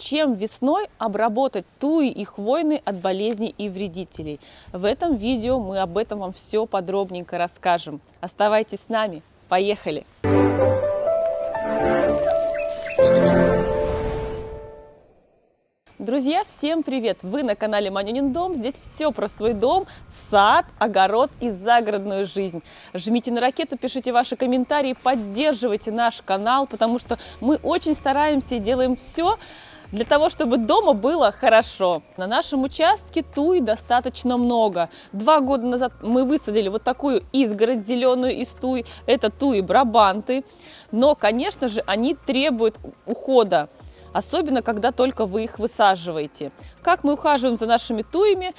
Чем весной обработать туи и хвойные от болезней и вредителей? В этом видео мы об этом вам все подробненько расскажем. Оставайтесь с нами, поехали! Друзья, всем привет! Вы на канале Манюнин дом. Здесь все про свой дом, сад, огород и загородную жизнь. Жмите на ракету, пишите ваши комментарии, поддерживайте наш канал, потому что мы очень стараемся и делаем все для того, чтобы дома было хорошо. На нашем участке туи достаточно много. 2 года назад мы высадили вот такую изгородь зеленую из туи. Это туи-брабанты. Но, конечно же, они требуют ухода. Особенно, когда только вы их высаживаете. Как мы ухаживаем за нашими туями,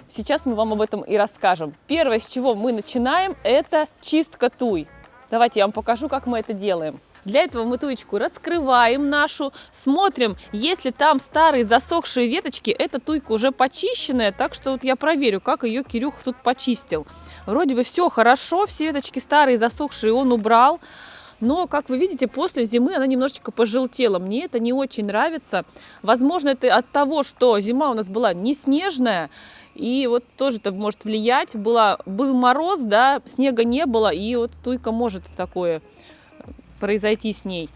сейчас мы вам об этом и расскажем. Первое, с чего мы начинаем, это чистка туй. Давайте я вам покажу, как мы это делаем. Для этого мы туечку раскрываем нашу, смотрим, если там старые засохшие веточки, эта туйка уже почищенная, так что вот я проверю, как ее Кирюха тут почистил. Вроде бы все хорошо, все веточки старые засохшие он убрал. Но, как вы видите, после зимы она немножечко пожелтела. Мне это не очень нравится. Возможно, это от того, что зима у нас была не снежная. И вот тоже это может влиять. Был мороз, да, снега не было. И вот туйка может такое произойти с ней.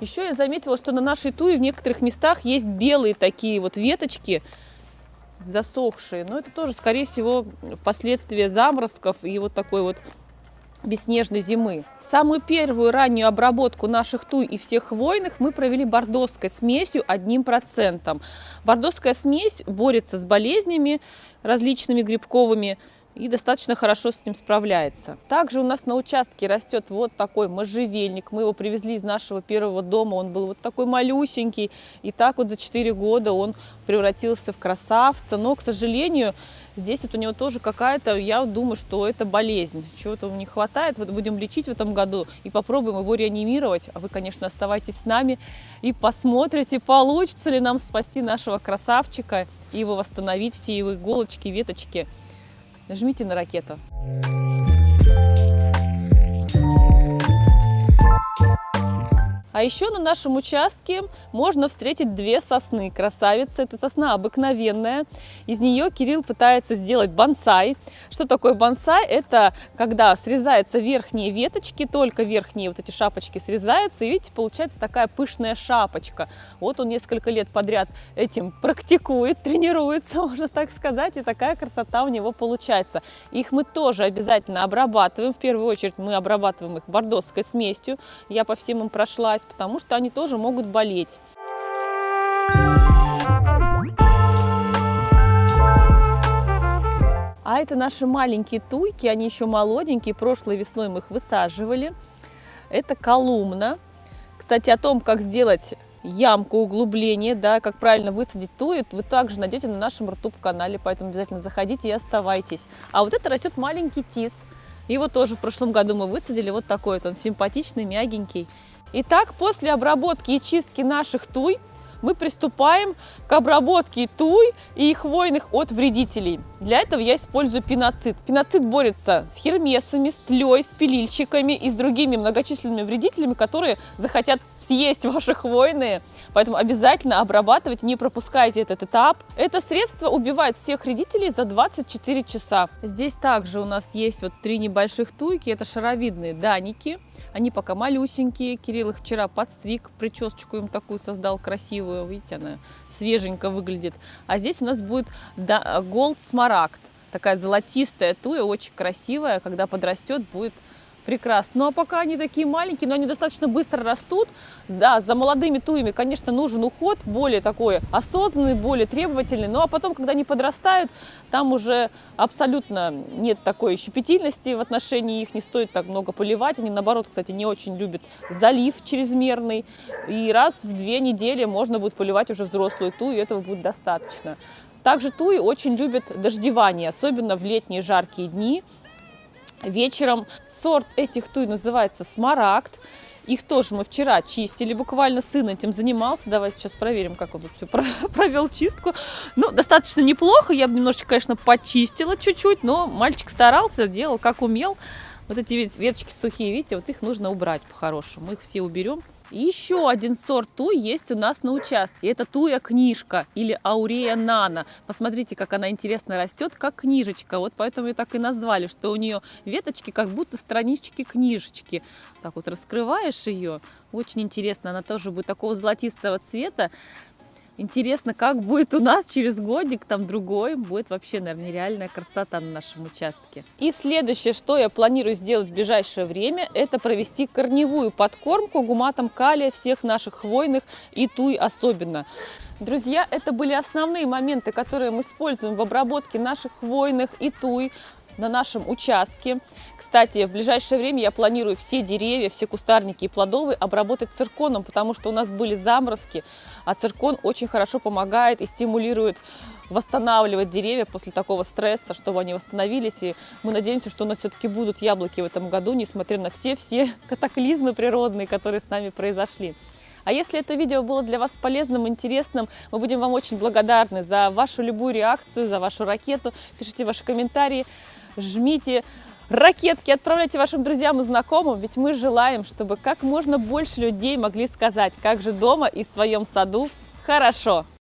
Еще я заметила, что на нашей туе в некоторых местах есть белые такие вот веточки, засохшие. Но это тоже, скорее всего, последствия заморозков и вот такой вот бесснежной зимы. Самую первую раннюю обработку наших туй и всех хвойных мы провели бордоской смесью 1%. Бордоская смесь борется с болезнями различными грибковыми и достаточно хорошо с этим справляется. Также у нас на участке растет вот такой можжевельник. Мы его привезли из нашего первого дома. Он был вот такой малюсенький. И так вот за 4 года он превратился в красавца. Но, к сожалению, здесь вот у него тоже какая-то, я думаю, что это болезнь. Чего-то ему не хватает. Вот будем лечить в этом году и попробуем его реанимировать. А вы, конечно, оставайтесь с нами и посмотрите, получится ли нам спасти нашего красавчика и его восстановить, все его иголочки, веточки. Нажмите на ракету. А еще на нашем участке можно встретить 2 сосны. Красавица. Это сосна обыкновенная. Из нее Кирилл пытается сделать бонсай. Что такое бонсай? Это когда срезаются верхние веточки, только верхние вот эти шапочки срезаются. И видите, получается такая пышная шапочка. Вот он несколько лет подряд этим практикует, тренируется, можно так сказать. И такая красота у него получается. Их мы тоже обязательно обрабатываем. В первую очередь мы обрабатываем их бордоской смесью. Я по всем им прошлась, потому что они тоже могут болеть. А это наши маленькие туйки, они еще молоденькие, прошлой весной мы их высаживали. Это колумна. Кстати, о том, как сделать ямку углубления, да, как правильно высадить тую, вы также найдете на нашем YouTube-канале, поэтому обязательно заходите и оставайтесь. А вот это растет маленький тис. Его тоже в прошлом году мы высадили, вот такой вот он симпатичный, мягенький. Итак, после обработки и чистки наших туй мы приступаем к обработке туй и хвойных от вредителей. Для этого я использую пиноцид. Пиноцид борется с хермесами, с тлей, с пилильщиками и с другими многочисленными вредителями, которые захотят съесть ваши хвойные. Поэтому обязательно обрабатывайте, не пропускайте этот этап. Это средство убивает всех вредителей за 24 часа. Здесь также у нас есть вот 3 небольших туйки. Это шаровидные даники. Они пока малюсенькие. Кирилл их вчера подстриг, причесочку им такую создал красивую. Видите, она свеженько выглядит. А здесь у нас будет Gold Смарагд. Такая золотистая туя, очень красивая. Когда подрастет, будет прекрасно. Ну а пока они такие маленькие, но они достаточно быстро растут. Да, за молодыми туями, конечно, нужен уход более такой осознанный, более требовательный. Ну а потом, когда они подрастают, там уже абсолютно нет такой щепетильности в отношении их. Не стоит так много поливать. Они, наоборот, кстати, не очень любят залив чрезмерный. И раз в 2 недели можно будет поливать уже взрослую тую, и этого будет достаточно. Также туи очень любят дождевание, особенно в летние жаркие дни. Вечером сорт этих туй называется Смарагд. Их тоже мы вчера чистили, буквально сын этим занимался. Давай сейчас проверим, как он тут все провел чистку. Ну, достаточно неплохо. Я бы немножечко, конечно, почистила чуть-чуть, но мальчик старался, делал как умел. Вот эти веточки сухие, видите, вот их нужно убрать по-хорошему. Мы их все уберем. И еще один сорт туи есть у нас на участке. Это туя книжка или аурея нано. Посмотрите, как она интересно растет, как книжечка. Вот поэтому ее так и назвали, что у нее веточки как будто странички книжечки. Так вот раскрываешь ее, очень интересно. Она тоже будет такого золотистого цвета. Интересно, как будет у нас через годик, там другой, будет вообще, наверное, нереальная красота на нашем участке. И следующее, что я планирую сделать в ближайшее время, это провести корневую подкормку гуматом калия всех наших хвойных и туй особенно. Друзья, это были основные моменты, которые мы используем в обработке наших хвойных и туй на нашем участке. Кстати, в ближайшее время я планирую все деревья, все кустарники и плодовые обработать цирконом, потому что у нас были заморозки, а циркон очень хорошо помогает и стимулирует восстанавливать деревья после такого стресса, чтобы они восстановились. И мы надеемся, что у нас все-таки будут яблоки в этом году, несмотря на все катаклизмы природные, которые с нами произошли. А если это видео было для вас полезным, интересным, мы будем вам очень благодарны за вашу любую реакцию, за вашу ракету. Пишите ваши комментарии, жмите ракетки, отправляйте вашим друзьям и знакомым, ведь мы желаем, чтобы как можно больше людей могли сказать, как же дома и в своем саду хорошо.